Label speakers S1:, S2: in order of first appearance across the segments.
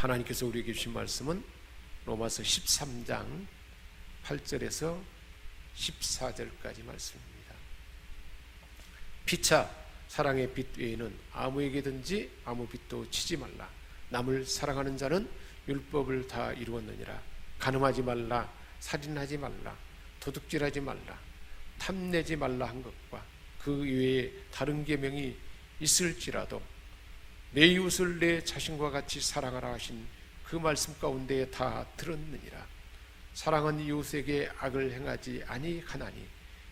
S1: 하나님께서 우리에게 주신 말씀은 로마서 13장 8절에서 14절까지 말씀입니다. 피차 사랑의 빛 외에는 아무에게든지 아무 빛도 치지 말라. 남을 사랑하는 자는 율법을 다 이루었느니라. 간음하지 말라, 살인하지 말라, 도둑질하지 말라, 탐내지 말라 한 것과 그 외에 다른 계명이 있을지라도 내 이웃을 내 자신과 같이 사랑하라 하신 그 말씀 가운데 다 들었느니라. 사랑은 이웃에게 악을 행하지 아니하나니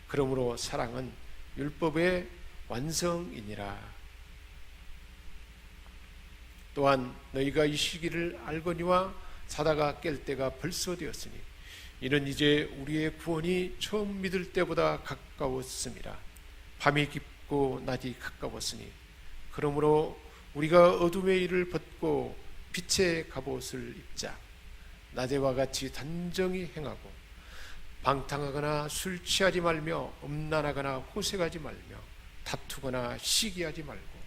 S1: 그러므로 사랑은 율법의 완성이니라. 또한 너희가 이 시기를 알거니와 자다가 깰 때가 벌써 되었으니 이는 이제 우리의 구원이 처음 믿을 때보다 가까웠음이라. 밤이 깊고 낮이 가까웠으니 그러므로 우리가 어둠의 일을 벗고 빛의 갑옷을 입자. 낮에와 같이 단정히 행하고 방탕하거나 술 취하지 말며 음란하거나 호색하지 말며 다투거나 시기하지 말고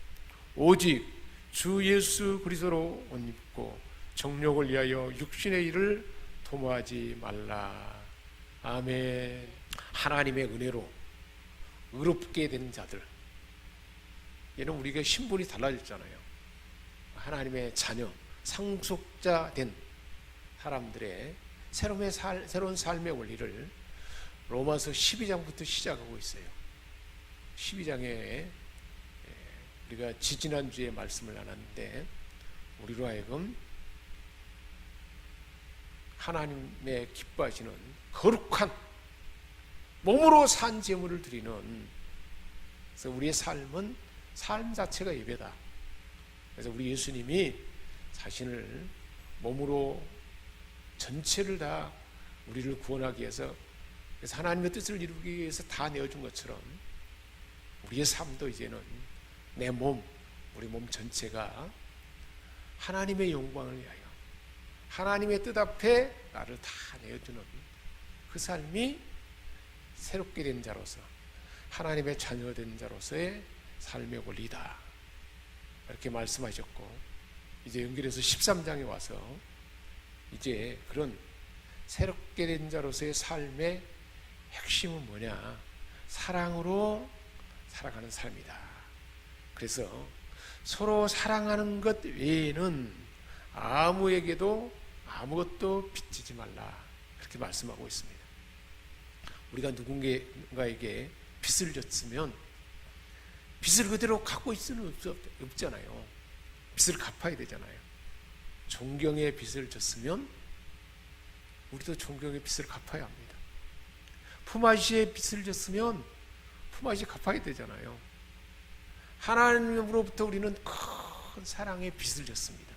S1: 오직 주 예수 그리스도로 옷 입고 정욕을 위하여 육신의 일을 도모하지 말라. 아멘. 하나님의 은혜로 의롭게 된 자들, 얘는 우리가 신분이 달라졌잖아요. 하나님의 자녀, 상속자 된 사람들의 새로운 삶의 원리를 로마서 12장부터 시작하고 있어요. 12장에 우리가 지지난주에 말씀을 나눴는데 우리로 하여금 하나님의 기뻐하시는 거룩한 몸으로 산 제물을 드리는, 그래서 우리의 삶은 삶 자체가 예배다. 그래서 우리 예수님이 자신을 몸으로 전체를 다 우리를 구원하기 위해서, 그래서 하나님의 뜻을 이루기 위해서 다 내어준 것처럼 우리의 삶도 이제는 내 몸, 우리 몸 전체가 하나님의 영광을 위하여 하나님의 뜻 앞에 나를 다 내어주는 그 삶이 새롭게 된 자로서 하나님의 자녀된 자로서의 삶의 권리다, 이렇게 말씀하셨고, 이제 연결해서 13장에 와서 이제 그런 새롭게 된 자로서의 삶의 핵심은 뭐냐? 사랑으로 살아가는 삶이다. 그래서 서로 사랑하는 것 외에는 아무에게도 아무것도 빚지지 말라, 그렇게 말씀하고 있습니다. 우리가 누군가에게 빚을 졌으면 빚을 그대로 갖고 있을 수는 없잖아요. 빚을 갚아야 되잖아요. 존경의 빚을 졌으면 우리도 존경의 빚을 갚아야 합니다. 품앗이의 빚을 졌으면 품앗이 갚아야 되잖아요. 하나님으로부터 우리는 큰 사랑의 빚을 졌습니다.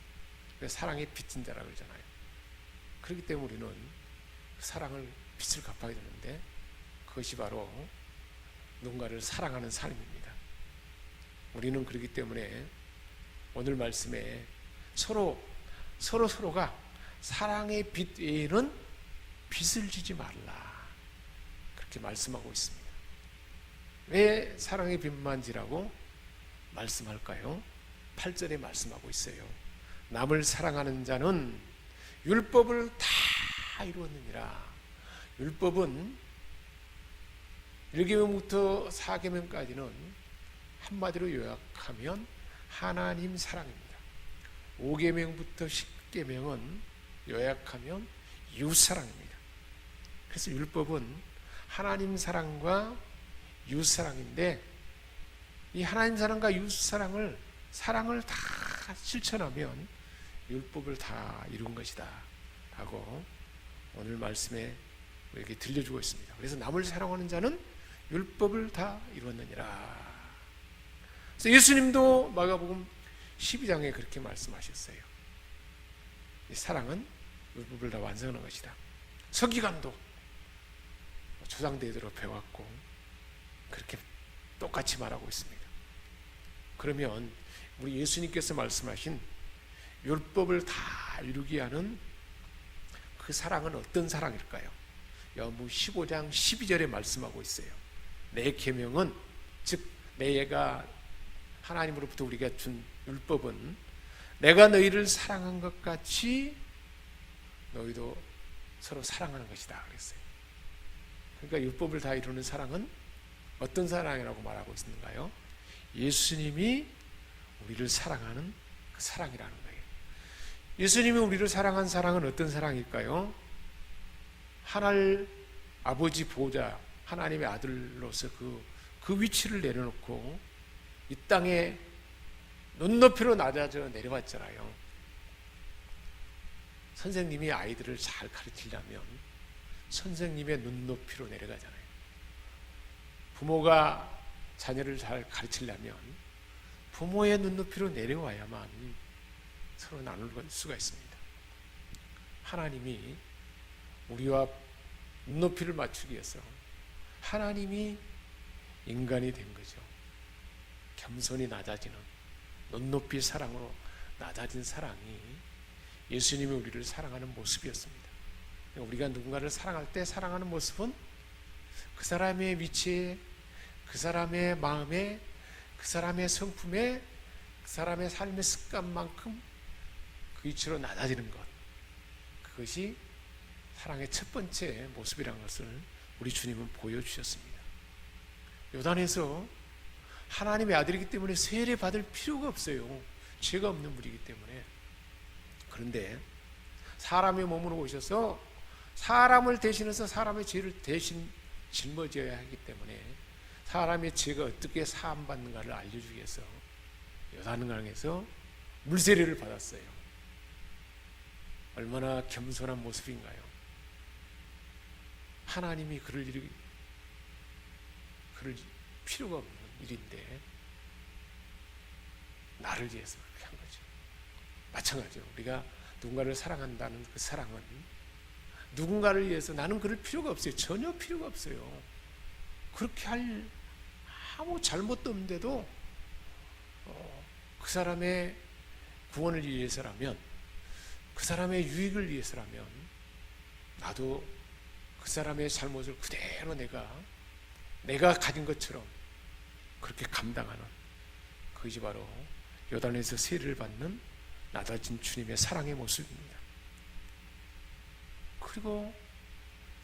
S1: 그래서 사랑의 빚진 자라고 그러잖아요. 그렇기 때문에 우리는 그 사랑을 빚을 갚아야 되는데 그것이 바로 누군가를 사랑하는 삶입니다. 우리는 그렇기 때문에 오늘 말씀에 서로가 사랑의 빚 외에는 빚을 지지 말라, 그렇게 말씀하고 있습니다. 왜 사랑의 빚만 지라고 말씀할까요? 8절에 말씀하고 있어요. 남을 사랑하는 자는 율법을 다 이루었느니라. 율법은 1계명부터 4계명까지는 한마디로 요약하면 하나님 사랑입니다. 5계명부터 10계명은 요약하면 이웃 사랑입니다. 그래서 율법은 하나님 사랑과 이웃 사랑인데, 이 하나님 사랑과 이웃 사랑을 다 실천하면 율법을 다 이룬 것이다 하고 오늘 말씀에 우리에게 들려주고 있습니다. 그래서 남을 사랑하는 자는 율법을 다 이루었느니라. 그래서 예수님도 마가복음 12장에 그렇게 말씀하셨어요. 이 사랑은 율법을 다 완성하는 것이다. 서기관도 조상대대로 배웠고 그렇게 똑같이 말하고 있습니다. 그러면 우리 예수님께서 말씀하신 율법을 다 이루게 하는 그 사랑은 어떤 사랑일까요? 요한복음 15장 12절에 말씀하고 있어요. 내 계명은, 즉 내가 하나님으로부터 우리가 준 율법은 내가 너희를 사랑한 것 같이 너희도 서로 사랑하는 것이다 그랬어요. 그러니까 율법을 다 이루는 사랑은 어떤 사랑이라고 말하고 있는가요? 예수님이 우리를 사랑하는 그 사랑이라는 거예요. 예수님이 우리를 사랑한 사랑은 어떤 사랑일까요? 하늘 아버지 보좌 하나님의 아들로서 그 위치를 내려놓고 이 땅에 눈높이로 낮아져 내려왔잖아요. 선생님이 아이들을 잘 가르치려면 선생님의 눈높이로 내려가잖아요. 부모가 자녀를 잘 가르치려면 부모의 눈높이로 내려와야만 서로 나눌 수가 있습니다. 하나님이 우리와 눈높이를 맞추기 위해서 하나님이 인간이 된 거죠. 겸손히 낮아지는 눈높이 사랑으로 낮아진 사랑이 예수님이 우리를 사랑하는 모습이었습니다. 우리가 누군가를 사랑할 때 사랑하는 모습은 그 사람의 위치에, 그 사람의 마음에, 그 사람의 성품에, 그 사람의 삶의 습관만큼 그 위치로 낮아지는 것, 그것이 사랑의 첫 번째 모습이라는 것을 우리 주님은 보여주셨습니다. 요단에서 하나님의 아들이기 때문에 세례 받을 필요가 없어요. 죄가 없는 분이기 때문에. 그런데 사람의 몸으로 오셔서 사람을 대신해서 사람의 죄를 대신 짊어져야 하기 때문에 사람의 죄가 어떻게 사함받는가를 알려주기 위해서 요단강에서 물세례를 받았어요. 얼마나 겸손한 모습인가요? 하나님이 그럴 필요가 없는 일인데 나를 위해서 그렇게 한 거죠. 마찬가지로 우리가 누군가를 사랑한다는 그 사랑은 누군가를 위해서 나는 그럴 필요가 없어요. 전혀 필요가 없어요. 그렇게 할 아무 잘못도 없는데도 그 사람의 구원을 위해서라면, 그 사람의 유익을 위해서라면 나도 그 사람의 잘못을 그대로 내가 가진 것처럼 그렇게 감당하는, 그것이 바로 요단에서 세례를 받는 낮아진 주님의 사랑의 모습입니다. 그리고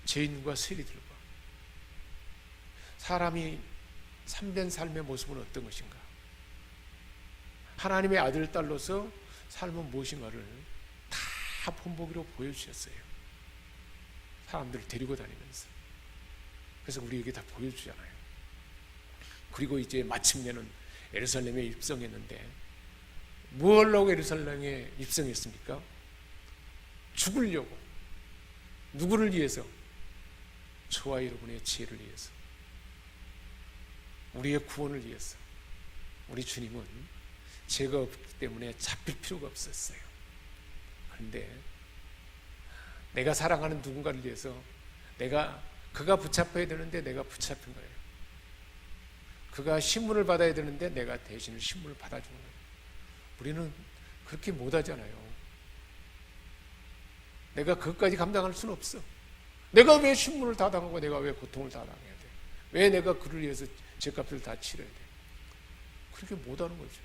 S1: 죄인과 세리들과 사람이 참된 삶의 모습은 어떤 것인가, 하나님의 아들 딸로서 삶은 무엇인가를 다 본보기로 보여주셨어요. 사람들을 데리고 다니면서. 그래서 우리에게 다 보여주잖아요. 그리고 이제 마침내는 예루살렘에 입성했는데 뭘 하고 예루살렘에 입성했습니까? 죽으려고. 누구를 위해서? 저와 여러분의 지혜를 위해서, 우리의 구원을 위해서. 우리 주님은 죄가 없기 때문에 잡힐 필요가 없었어요. 그런데 내가 사랑하는 누군가를 위해서 그가 붙잡혀야 되는데 내가 붙잡힌 거예요. 그가 신문을 받아야 되는데 내가 대신 신문을 받아준 거예요. 우리는 그렇게 못하잖아요. 내가 그것까지 감당할 수는 없어. 내가 왜 신문을 다 당하고 내가 왜 고통을 다 당해야 돼? 왜 내가 그를 위해서 죄값을 다 치러야 돼? 그렇게 못하는 거죠.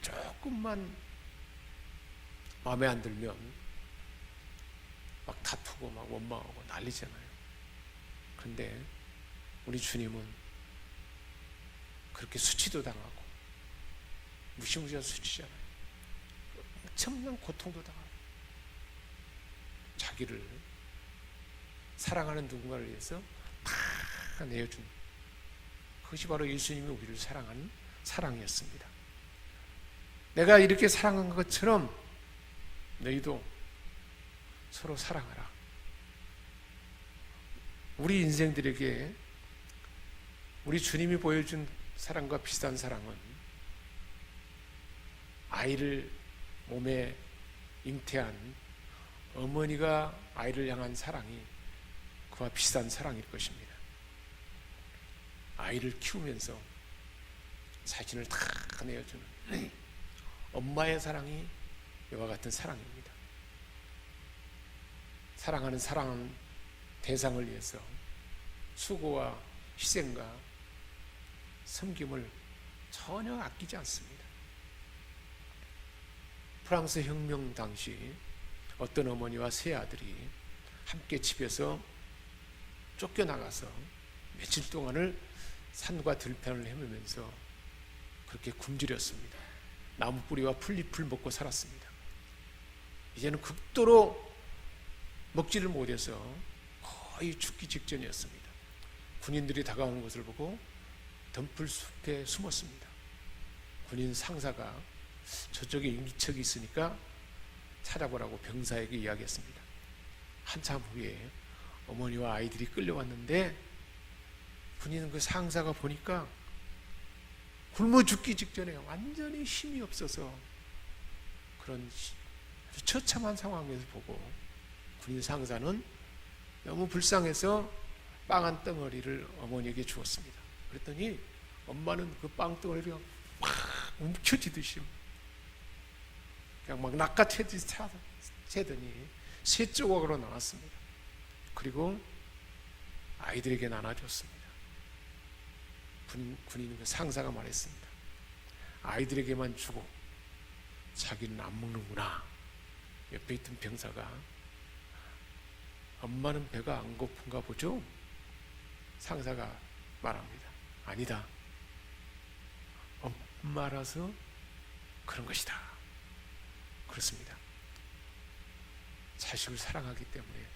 S1: 조금만 마음에 안 들면 막 다투고 막 원망하고 난리잖아요. 그런데 우리 주님은 그렇게 수치도 당하고 무시무시한 수치잖아요. 엄청난 고통도 당하고 자기를 사랑하는 누군가를 위해서 다 내어준, 그것이 바로 예수님이 우리를 사랑하는 사랑이었습니다. 내가 이렇게 사랑한 것처럼 너희도 서로 사랑하라. 우리 인생들에게 우리 주님이 보여준 사랑과 비슷한 사랑은 아이를 몸에 잉태한 어머니가 아이를 향한 사랑이 그와 비슷한 사랑일 것입니다. 아이를 키우면서 자신을 다 내어주는 엄마의 사랑이 이와 같은 사랑입니다. 사랑하는 사랑하는 대상을 위해서 수고와 희생과 섬김을 전혀 아끼지 않습니다. 프랑스 혁명 당시 어떤 어머니와 세 아들이 함께 집에서 쫓겨나가서 며칠 동안을 산과 들판을 헤매면서 그렇게 굶주렸습니다. 나무 뿌리와 풀잎을 먹고 살았습니다. 이제는 극도로 먹지를 못해서 거의 죽기 직전이었습니다. 군인들이 다가오는 것을 보고 덤불 숲에 숨었습니다. 군인 상사가 저쪽에 인기척이 있으니까 찾아보라고 병사에게 이야기했습니다. 한참 후에 어머니와 아이들이 끌려왔는데 군인 그 상사가 보니까 굶어 죽기 직전에 완전히 힘이 없어서 그런 아주 처참한 상황에서 보고 군인 상사는 너무 불쌍해서 빵 한 덩어리를 어머니에게 주었습니다. 그랬더니 엄마는 그 빵 덩어리가 막 움켜쥐듯이 그냥 막 낚아채듯이 채더니 세 조각으로 나눴습니다. 그리고 아이들에게 나눠줬습니다. 군인 그 상사가 말했습니다. 아이들에게만 주고 자기는 안 먹는구나. 옆에 있던 병사가 엄마는 배가 안 고픈가 보죠? 상사가 말합니다. 아니다. 엄마라서 그런 것이다. 그렇습니다. 자식을 사랑하기 때문에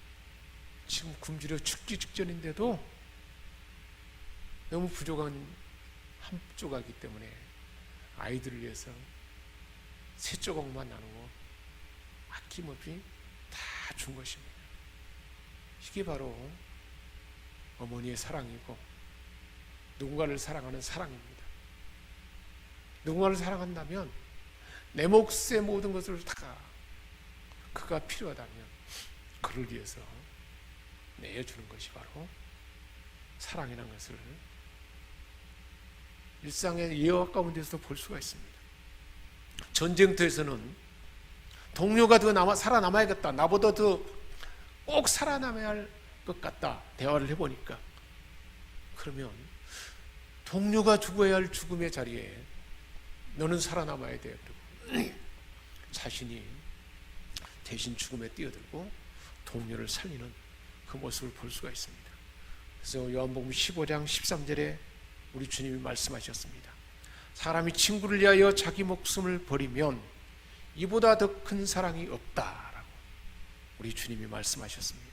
S1: 지금 굶주려 죽기 직전인데도 너무 부족한 한 조각이기 때문에 아이들을 위해서 세 조각만 나누고 아낌없이 다 준 것입니다. 이게 바로 어머니의 사랑이고 누군가를 사랑하는 사랑입니다. 누군가를 사랑한다면 내 몫의 모든 것을 다 그가 필요하다면 그를 위해서 내어주는 것이 바로 사랑이라는 것을 일상의 예와 가운데서도 볼 수가 있습니다. 전쟁터에서는 동료가 더 살아남아야겠다. 나보다 더 꼭 살아남아야 할 것 같다. 대화를 해보니까 그러면 동료가 죽어야 할 죽음의 자리에 너는 살아남아야 돼. 그리고 자신이 대신 죽음에 뛰어들고 동료를 살리는 그 모습을 볼 수가 있습니다. 그래서 요한복음 15장 13절에 우리 주님이 말씀하셨습니다. 사람이 친구를 위하여 자기 목숨을 버리면 이보다 더 큰 사랑이 없다라고 우리 주님이 말씀하셨습니다.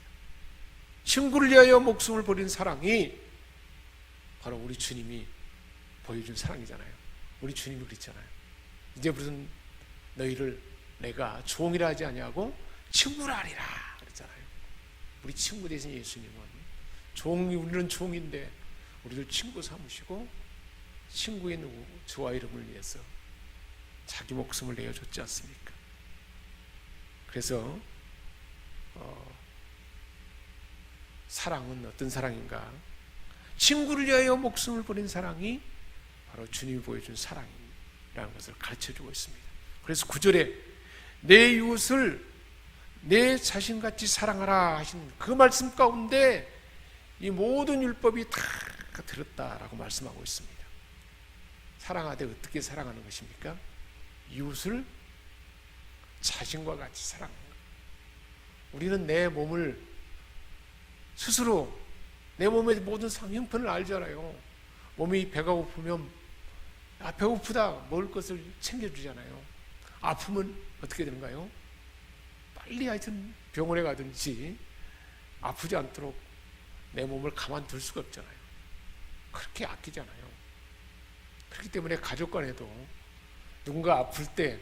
S1: 친구를 위하여 목숨을 버린 사랑이 바로 우리 주님이 보여준 사랑이잖아요. 우리 주님이 그랬잖아요. 이제 무슨 너희를 내가 종이라 하지 아니하고 친구라 하리라 그랬잖아요. 우리 친구 대신 예수님은 우리는 종인데 우리를 친구 삼으시고 친구인 저와 이름을 위해서 자기 목숨을 내어줬지 않습니까? 그래서 사랑은 어떤 사랑인가? 친구를 위하여 목숨을 버린 사랑이 바로 주님이 보여준 사랑이라는 것을 가르쳐주고 있습니다. 그래서 9절에 내 이웃을 내 자신같이 사랑하라 하신 그 말씀 가운데 이 모든 율법이 다 들었다라고 말씀하고 있습니다. 사랑하되 어떻게 사랑하는 것입니까? 이웃을 자신과 같이 사랑하는 것. 우리는 내 몸을 스스로 내 몸의 모든 형편을 알잖아요. 몸이 배가 고프면 배고프다 먹을 것을 챙겨주잖아요. 아프면 어떻게 되는가요? 빨리 하여튼 병원에 가든지 아프지 않도록 내 몸을 가만둘 수가 없잖아요. 그렇게 아끼잖아요. 그렇기 때문에 가족 간에도 누군가 아플 때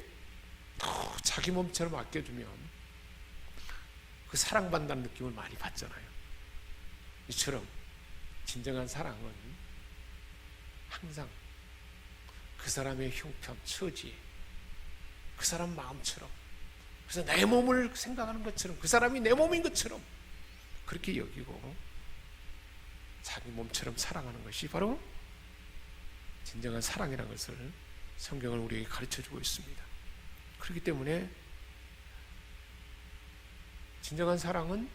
S1: 자기 몸처럼 아껴주면 그 사랑받는다는 느낌을 많이 받잖아요. 이처럼 진정한 사랑은 항상 그 사람의 형편, 처지, 그 사람 마음처럼, 그래서 내 몸을 생각하는 것처럼, 그 사람이 내 몸인 것처럼 그렇게 여기고 자기 몸처럼 사랑하는 것이 바로 진정한 사랑이라는 것을 성경은 우리에게 가르쳐주고 있습니다. 그렇기 때문에 진정한 사랑은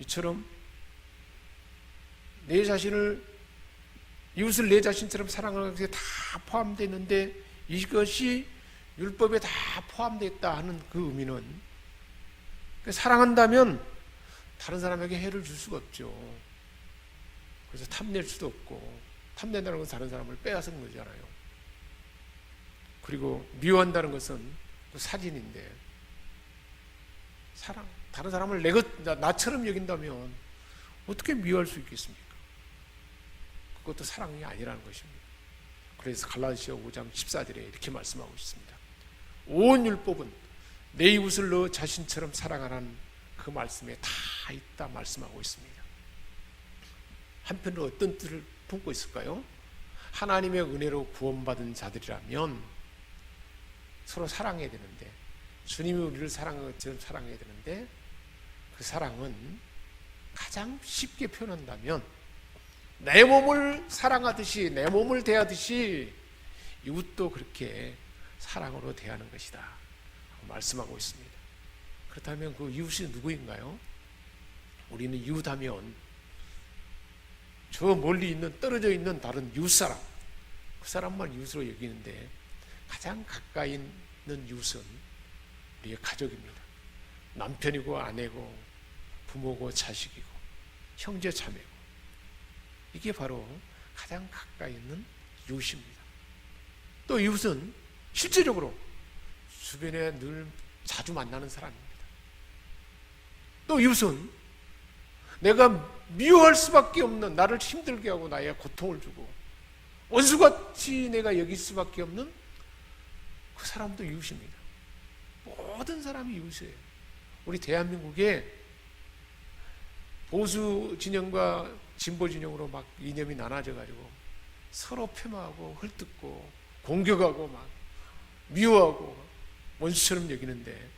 S1: 이처럼 내 자신을 이웃을 내 자신처럼 사랑하는 것에 다 포함되어 있는데 이것이 율법에 다 포함되어 있다 하는 그 의미는 사랑한다면 다른 사람에게 해를 줄 수가 없죠. 그래서 탐낼 수도 없고, 탐낸다는 건 다른 사람을 빼앗은 거잖아요. 그리고 미워한다는 것은 그 사진인데, 사랑, 다른 사람을 나처럼 여긴다면 어떻게 미워할 수 있겠습니까? 그것도 사랑이 아니라는 것입니다. 그래서 갈라디아 5장 14절에 이렇게 말씀하고 있습니다. 온 율법은 내 이웃을 너 자신처럼 사랑하라는 그 말씀에 다 있다 말씀하고 있습니다. 한편으로 어떤 뜻을 품고 있을까요? 하나님의 은혜로 구원받은 자들이라면 서로 사랑해야 되는데, 주님이 우리를 사랑한 것처럼 사랑해야 되는데, 그 사랑은 가장 쉽게 표현한다면 내 몸을 사랑하듯이, 내 몸을 대하듯이 이웃도 그렇게 사랑으로 대하는 것이다 말씀하고 있습니다. 그렇다면 그 이웃이 누구인가요? 우리는 이웃하면 저 멀리 있는, 떨어져 있는 다른 이웃사람, 그 사람만 이웃으로 여기는데, 가장 가까이 있는 이웃은 우리의 가족입니다. 남편이고 아내고 부모고 자식이고 형제 자매고, 이게 바로 가장 가까이 있는 이웃입니다. 또 이웃은 실제적으로 주변에 늘 자주 만나는 사람입니다. 또 이웃은 내가 미워할 수밖에 없는, 나를 힘들게 하고 나의 고통을 주고 원수같이 내가 여길 수밖에 없는 그 사람도 이웃입니다. 모든 사람이 이웃이에요. 우리 대한민국에 보수 진영과 진보 진영으로 막 이념이 나눠져 가지고 서로 폄하하고 헐뜯고 공격하고 막 미워하고 원수처럼 여기는데,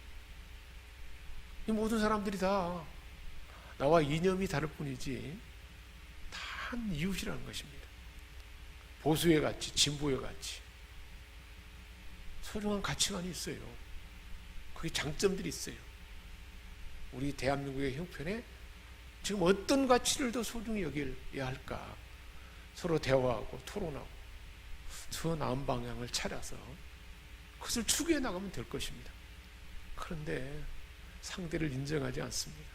S1: 이 모든 사람들이 다 나와 이념이 다를 뿐이지 다 한 이웃이라는 것입니다. 보수의 가치, 진보의 가치, 소중한 가치관이 있어요. 그게 장점들이 있어요. 우리 대한민국의 형편에 지금 어떤 가치를 더 소중히 여겨야 할까? 서로 대화하고 토론하고 더 나은 방향을 찾아서 그것을 추구해 나가면 될 것입니다. 그런데 상대를 인정하지 않습니다.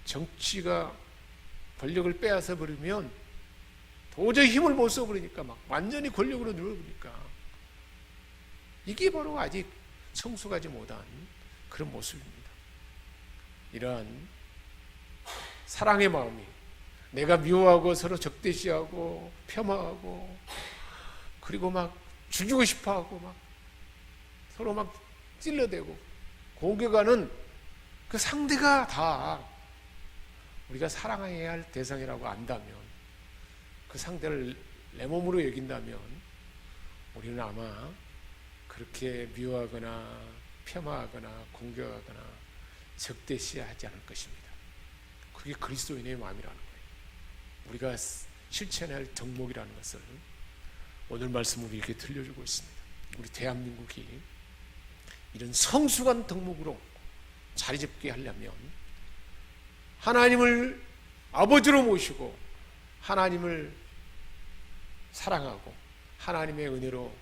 S1: 정치가 권력을 빼앗아 버리면 도저히 힘을 못 써버리니까 막 완전히 권력으로 눌러버리니까, 이게 바로 아직 성숙하지 못한 그런 모습입니다. 이러한 사랑의 마음이, 내가 미워하고 서로 적대시하고 폄하하고 그리고 막 죽이고 싶어하고 막 서로 막 찔러대고 공격하는 그 상대가 다 우리가 사랑해야 할 대상이라고 안다면, 그 상대를 내 몸으로 여긴다면 우리는 아마 그렇게 미워하거나 폄하하거나 공격하거나 적대시하지 않을 것입니다. 그게 그리스도인의 마음이라는 거예요. 우리가 실천해야 할 덕목이라는 것을 오늘 말씀으로 이렇게 들려주고 있습니다. 우리 대한민국이 이런 성숙한 덕목으로 자리 잡게 하려면 하나님을 아버지로 모시고 하나님을 사랑하고 하나님의 은혜로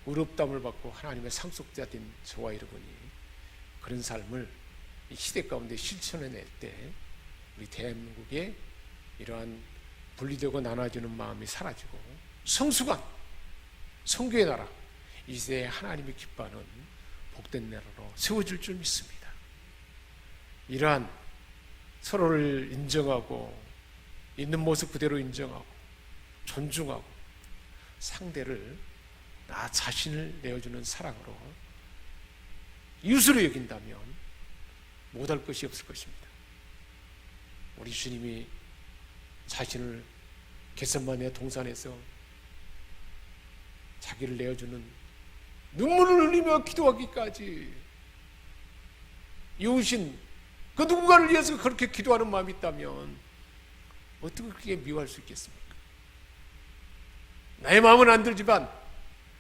S1: 의롭다함을 받고 하나님의 상속자 된 저와 여러분이 그런 삶을 이 시대 가운데 실천해낼 때 우리 대한민국에 이러한 분리되고 나눠지는 마음이 사라지고 성숙한 성교의 나라, 이 시대에 하나님이 기뻐하는 복된 나라로 세워질 줄 믿습니다. 이러한 서로를 인정하고 있는 모습 그대로 인정하고 존중하고 상대를 나 자신을 내어주는 사랑으로 이웃으로 여긴다면 못할 것이 없을 것입니다. 우리 주님이 자신을 겟세마네 동산에서 자기를 내어주는, 눈물을 흘리며 기도하기까지 이웃인 그 누군가를 위해서 그렇게 기도하는 마음이 있다면 어떻게 그렇게 미워할 수 있겠습니까? 나의 마음은 안 들지만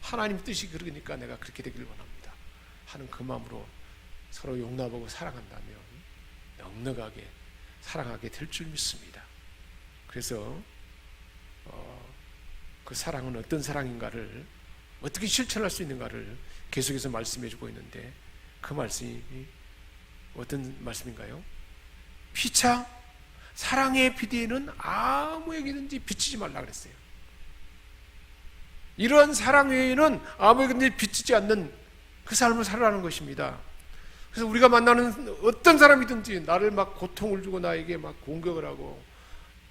S1: 하나님 뜻이 그러니까 내가 그렇게 되길 원합니다 하는 그 마음으로 서로 용납하고 사랑한다면 넉넉하게 사랑하게 될 줄 믿습니다. 그래서 그 사랑은 어떤 사랑인가를 어떻게 실천할 수 있는가를 계속해서 말씀해 주고 있는데, 그 말씀이 어떤 말씀인가요? 피차 사랑의 비대에는 아무에게든지 비치지 말라 그랬어요. 이러한 사랑 외에는 아무에게든지 비치지 않는 그 삶을 살아가는 것입니다. 그래서 우리가 만나는 어떤 사람이든지 나를 막 고통을 주고 나에게 막 공격을 하고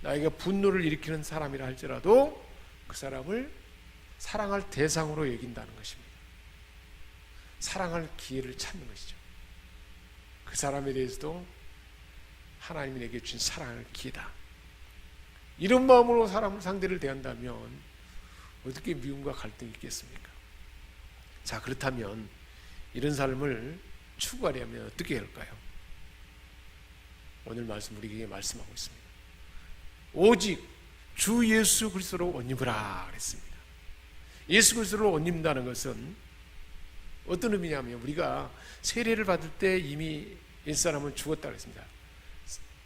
S1: 나에게 분노를 일으키는 사람이라 할지라도 그 사람을 사랑할 대상으로 여긴다는 것입니다. 사랑할 기회를 찾는 것이죠. 그 사람에 대해서도 하나님이 내게 주신 사랑을 기회다. 이런 마음으로 사람을 상대를 대한다면 어떻게 미움과 갈등이 있겠습니까? 자, 그렇다면 이런 삶을 추구하려면 어떻게 할까요? 오늘 말씀 우리에게 말씀하고 있습니다. 오직 주 예수 그리스도로 옷 입으라 그랬습니다. 예수 그리스도로 옷 입는다는 것은 어떤 의미냐면, 우리가 세례를 받을 때 이미 옛사람은 죽었다고 했습니다.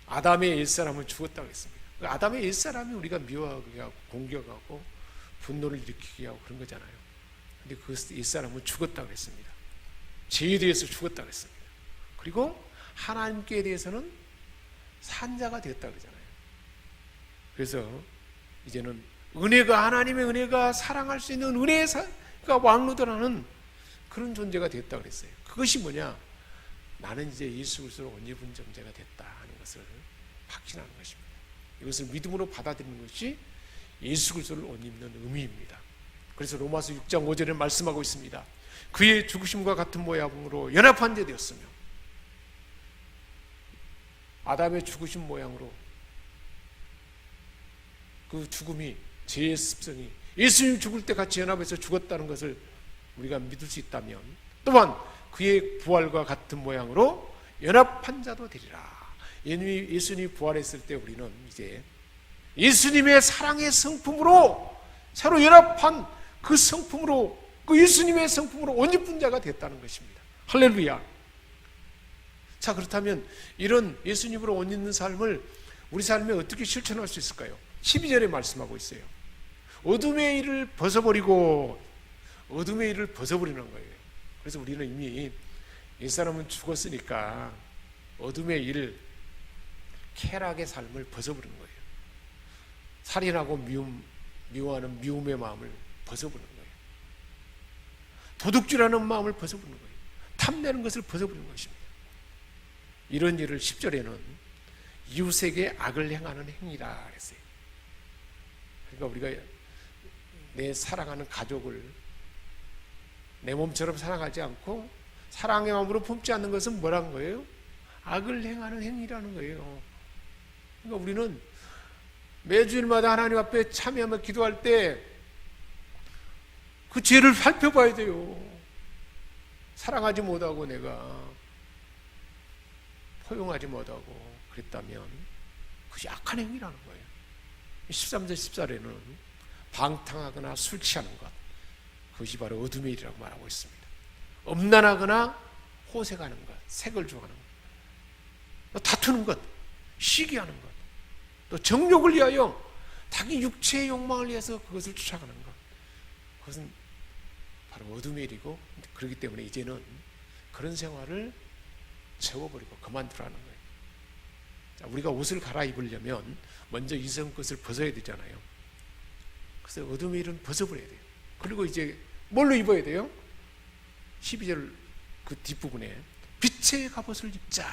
S1: 아담의 옛사람은 죽었다고 했습니다. 아담의 옛사람이 우리가 미워하게 하고 공격하고 분노를 일으키게 하고 그런 거잖아요. 근데 그 옛사람은 죽었다고 했습니다. 죄에 대해서 죽었다고 했습니다. 그리고 하나님께 대해서는 산자가 되었다고 그러잖아요. 그래서 이제는 은혜가, 하나님의 은혜가 사랑할 수 있는 은혜가 왕노릇하는 그런 존재가 됐다고 그랬어요. 그것이 뭐냐? 나는 이제 예수 그리스도로 옷 입은 존재가 됐다 하는 것을 확신하는 것입니다. 이것을 믿음으로 받아들이는 것이 예수 그리스도를 옷 입는 의미입니다. 그래서 로마서 6장 5절에 말씀하고 있습니다. 그의 죽으심과 같은 모양으로 연합한 자 되었으며, 아담의 죽으심 모양으로 그 죽음이, 죄의 습성이 예수님 죽을 때 같이 연합해서 죽었다는 것을 우리가 믿을 수 있다면, 또한 그의 부활과 같은 모양으로 연합한 자도 되리라. 예수님이 부활했을 때 우리는 이제 예수님의 사랑의 성품으로 새로 연합한 그 성품으로, 그 예수님의 성품으로 옷 입은 자가 됐다는 것입니다. 할렐루야. 자, 그렇다면 이런 예수님으로 옷 입는 삶을 우리 삶에 어떻게 실천할 수 있을까요? 12절에 말씀하고 있어요. 어둠의 일을 벗어버리는 거예요. 그래서 우리는 이미 옛사람은 죽었으니까 어둠의 일, 쾌락의 삶을 벗어버리는 거예요. 살인하고 미워하는 미움의 마음을 벗어버리는 거예요. 도둑질하는 마음을 벗어버리는 거예요. 탐내는 것을 벗어버리는 것입니다. 이런 일을 10절에는 이웃에게 악을 행하는 행위라 그랬어요. 그러니까 우리가 내 사랑하는 가족을 내 몸처럼 사랑하지 않고 사랑의 마음으로 품지 않는 것은 뭐라는 거예요? 악을 행하는 행위라는 거예요. 그러니까 우리는 매주일마다 하나님 앞에 참여하며 기도할 때 그 죄를 살펴봐야 돼요. 사랑하지 못하고 내가 포용하지 못하고 그랬다면 그것이 악한 행위라는 거예요. 13절 14절에는 방탕하거나 술 취하는 것, 그것이 바로 어둠의 일이라고 말하고 있습니다. 엄난하거나 호색하는 것, 색을 좋아하는 것, 다투는 것, 시기하는 것, 또 정욕을 위하여 자기 육체의 욕망을 위해서 그것을 쫓아가는 것, 그것은 바로 어둠의 일이고, 그렇기 때문에 이제는 그런 생활을 채워버리고 그만두라는 거예요. 자, 우리가 옷을 갈아입으려면 먼저 이성 것을 벗어야 되잖아요. 그래서 어둠의 일은 벗어버려야 돼요. 그리고 이제 뭘로 입어야 돼요? 12절 그 뒷부분에 빛의 갑옷을 입자.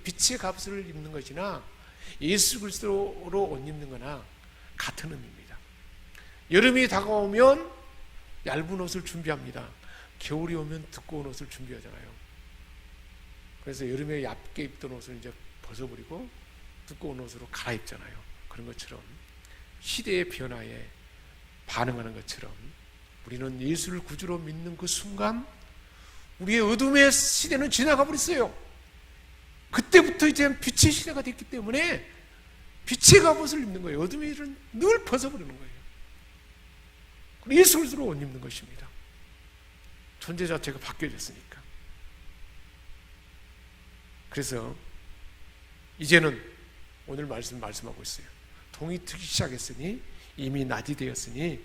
S1: 빛의 갑옷을 입는 것이나 예수 그리스도로 옷 입는 거나 같은 의미입니다. 여름이 다가오면 얇은 옷을 준비합니다. 겨울이 오면 두꺼운 옷을 준비하잖아요. 그래서 여름에 얇게 입던 옷을 이제 벗어버리고 두꺼운 옷으로 갈아입잖아요. 그런 것처럼 시대의 변화에 반응하는 것처럼 우리는 예수를 구주로 믿는 그 순간 우리의 어둠의 시대는 지나가 버렸어요. 그때부터 이제 빛의 시대가 됐기 때문에 빛의 갑옷을 입는 거예요. 어둠의 일은 늘 벗어버리는 거예요. 예수 그리스도로 옷 입는 것입니다. 존재 자체가 바뀌어졌으니까. 그래서 이제는 오늘 말씀하고 있어요. 동이 트기 시작했으니 이미 낮이 되었으니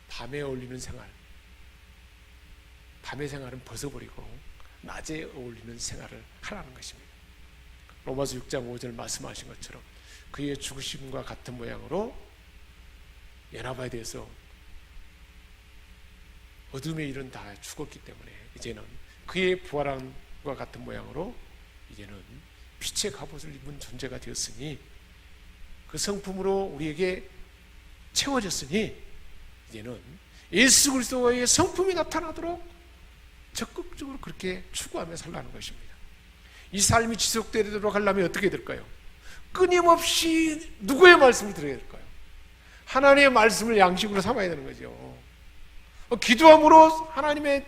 S1: 밤에 어울리는 생활, 밤의 생활은 벗어버리고 낮에 어울리는 생활을 하라는 것입니다. 로마서 6장 5절 말씀하신 것처럼 그의 죽으심과 같은 모양으로 연합에 대해서 어둠의 일은 다 죽었기 때문에 이제는 그의 부활함과 같은 모양으로 이제는 빛의 갑옷을 입은 존재가 되었으니 그 성품으로 우리에게 채워졌으니 이제는 예수 그리스도의 성품이 나타나도록 적극적으로 그렇게 추구하며 살라는 것입니다. 이 삶이 지속되도록 하려면 어떻게 될까요? 끊임없이 누구의 말씀을 들어야 될까요? 하나님의 말씀을 양식으로 삼아야 되는 거죠. 기도함으로 하나님의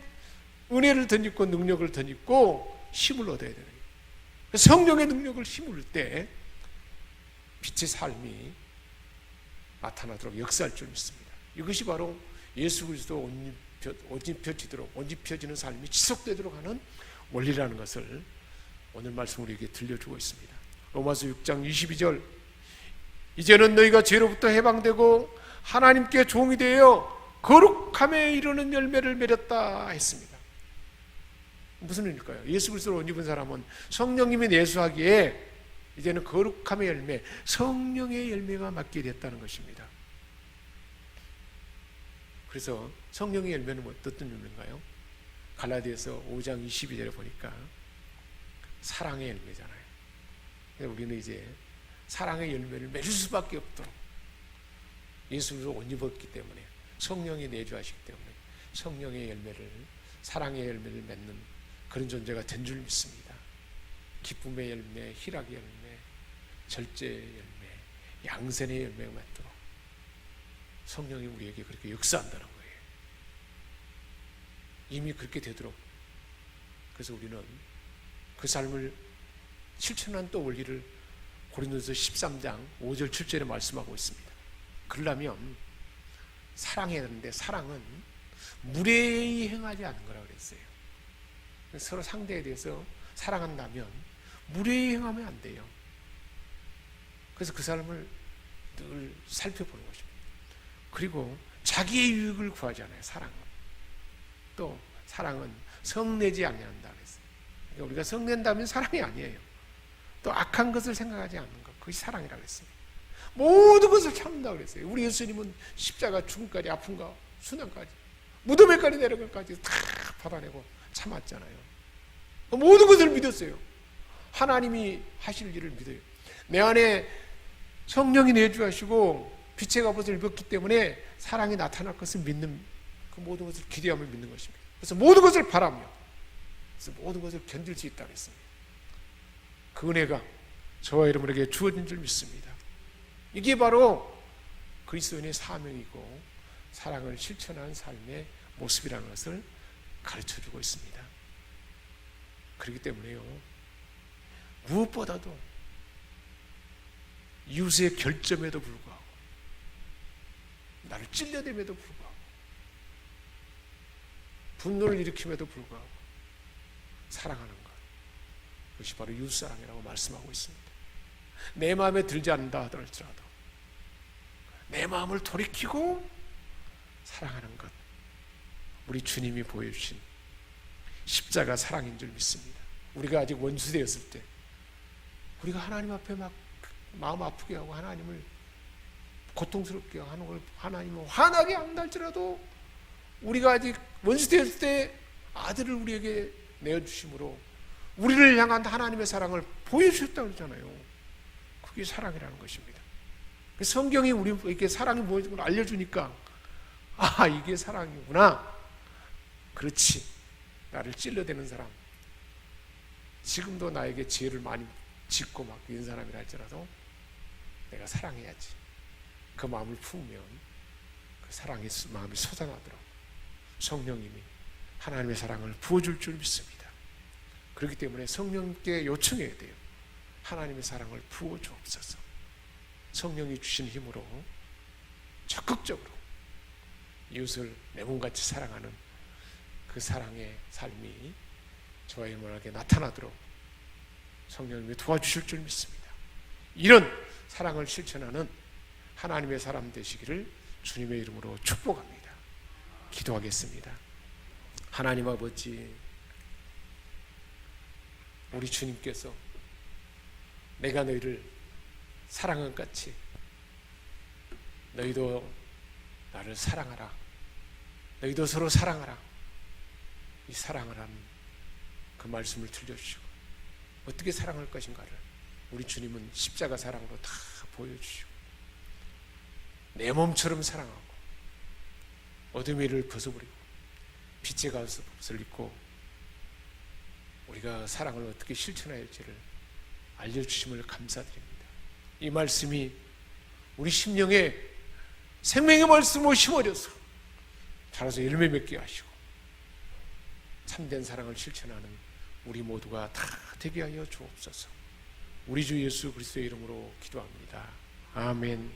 S1: 은혜를 덧입고 능력을 덧입고 힘을 얻어야 되는 거예요. 성령의 능력을 힘을 때 빛의 삶이 나타나도록 역사할 줄 믿습니다. 이것이 바로 예수 그리스도 온전펴지는 삶이 지속되도록 하는 원리라는 것을 오늘 말씀 우리에게 들려주고 있습니다. 로마서 6장 22절 이제는 너희가 죄로부터 해방되고 하나님께 종이 되어 거룩함에 이르는 열매를 맺었다 했습니다. 무슨 의미일까요? 예수 그리스도를 옷 입은 사람은 성령님이 내수하기에 이제는 거룩함의 열매, 성령의 열매가 맡게 됐다는 것입니다. 그래서 성령의 열매는 어떤 열매인가요? 갈라디아서 5장 22절에 보니까 사랑의 열매잖아요. 우리는 이제 사랑의 열매를 맺을 수밖에 없도록 예수를 옷 입었기 때문에 성령이 내주하시기 때문에 성령의 열매를, 사랑의 열매를 맺는 그런 존재가 된 줄 믿습니다. 기쁨의 열매, 희락의 열매, 절제의 열매, 양선의 열매가 맺도록 성령이 우리에게 그렇게 역사한다는 거예요. 이미 그렇게 되도록. 그래서 우리는 그 삶을 실천한 또 원리를 고린도서 13장 5절 7절에 말씀하고 있습니다. 그러려면 사랑해야 되는데 사랑은 무례히 행하지 않는 거라고 그랬어요. 서로 상대에 대해서 사랑한다면 무례히 행하면 안 돼요. 그래서 그 사람을 늘 살펴보는 것입니다. 그리고 자기의 유익을 구하지 않아요. 사랑은. 또 사랑은 성내지 아니한다 그랬어요. 그러니까 우리가 성낸다면 사랑이 아니에요. 또 악한 것을 생각하지 않는 것, 그것이 사랑이라고 했어요. 모든 것을 참는다고 그랬어요. 우리 예수님은 십자가 죽음까지, 아픔과 순환까지, 무덤에까지 내려갈까지 다 받아내고 참았잖아요. 모든 것을 믿었어요. 하나님이 하실 일을 믿어요. 내 안에 성령이 내주하시고 빛의 갑옷을 입었기 때문에 사랑이 나타날 것을 믿는, 그 모든 것을 기대하며 믿는 것입니다. 그래서 모든 것을 바라며, 그래서 모든 것을 견딜 수 있다고 했습니다. 그 은혜가 저와 여러분에게 주어진 줄 믿습니다. 이게 바로 그리스도인의 사명이고 사랑을 실천한 삶의 모습이라는 것을 가르쳐주고 있습니다. 그렇기 때문에요, 무엇보다도 이웃의 결점에도 불구하고, 나를 찔려댐에도 불구하고, 분노를 일으킴에도 불구하고 사랑하는 것, 그것이 바로 이웃사랑이라고 말씀하고 있습니다. 내 마음에 들지 않는다 하더라도 내 마음을 돌이키고 사랑하는 것, 우리 주님이 보여주신 십자가 사랑인 줄 믿습니다. 우리가 아직 원수되었을 때, 우리가 하나님 앞에 막 마음 아프게 하고 하나님을 고통스럽게 하는 걸 하나님을 화나게 한다 할지라도, 우리가 아직 원수되었을 때 아들을 우리에게 내어주심으로 우리를 향한 하나님의 사랑을 보여주셨다고 그러잖아요. 그게 사랑이라는 것입니다. 성경이 우리에게 사랑이 무엇인 걸 알려주니까, 아, 이게 사랑이구나. 그렇지. 나를 찔러대는 사람, 지금도 나에게 죄를 많이 짓고 막 이런 사람이라 할지라도 내가 사랑해야지. 그 마음을 품으면 그 사랑의 마음이 솟아나도록 성령님이 하나님의 사랑을 부어줄 줄 믿습니다. 그렇기 때문에 성령님께 요청해야 돼요. 하나님의 사랑을 부어주옵소서. 성령이 주신 힘으로 적극적으로 이웃을 내 몸같이 사랑하는 그 사랑의 삶이 저와 여러분에게 나타나도록 성령님이 도와주실 줄 믿습니다. 이런 사랑을 실천하는 하나님의 사람 되시기를 주님의 이름으로 축복합니다. 기도하겠습니다. 하나님 아버지, 우리 주님께서 내가 너희를 사랑한 것 같이 너희도 나를 사랑하라, 너희도 서로 사랑하라, 이 사랑을 하는 그 말씀을 들려주시고 어떻게 사랑할 것인가를 우리 주님은 십자가 사랑으로 다 보여주시고 내 몸처럼 사랑하고 어둠의 일을 벗어버리고 빛의 가옷을 입고 우리가 사랑을 어떻게 실천해야 할지를 알려주심을 감사드립니다. 이 말씀이 우리 심령에 생명의 말씀으로 심어져서 자라서 열매 맺게 하시고 참된 사랑을 실천하는 우리 모두가 다 되게 하여 주옵소서. 우리 주 예수 그리스도의 이름으로 기도합니다. 아멘.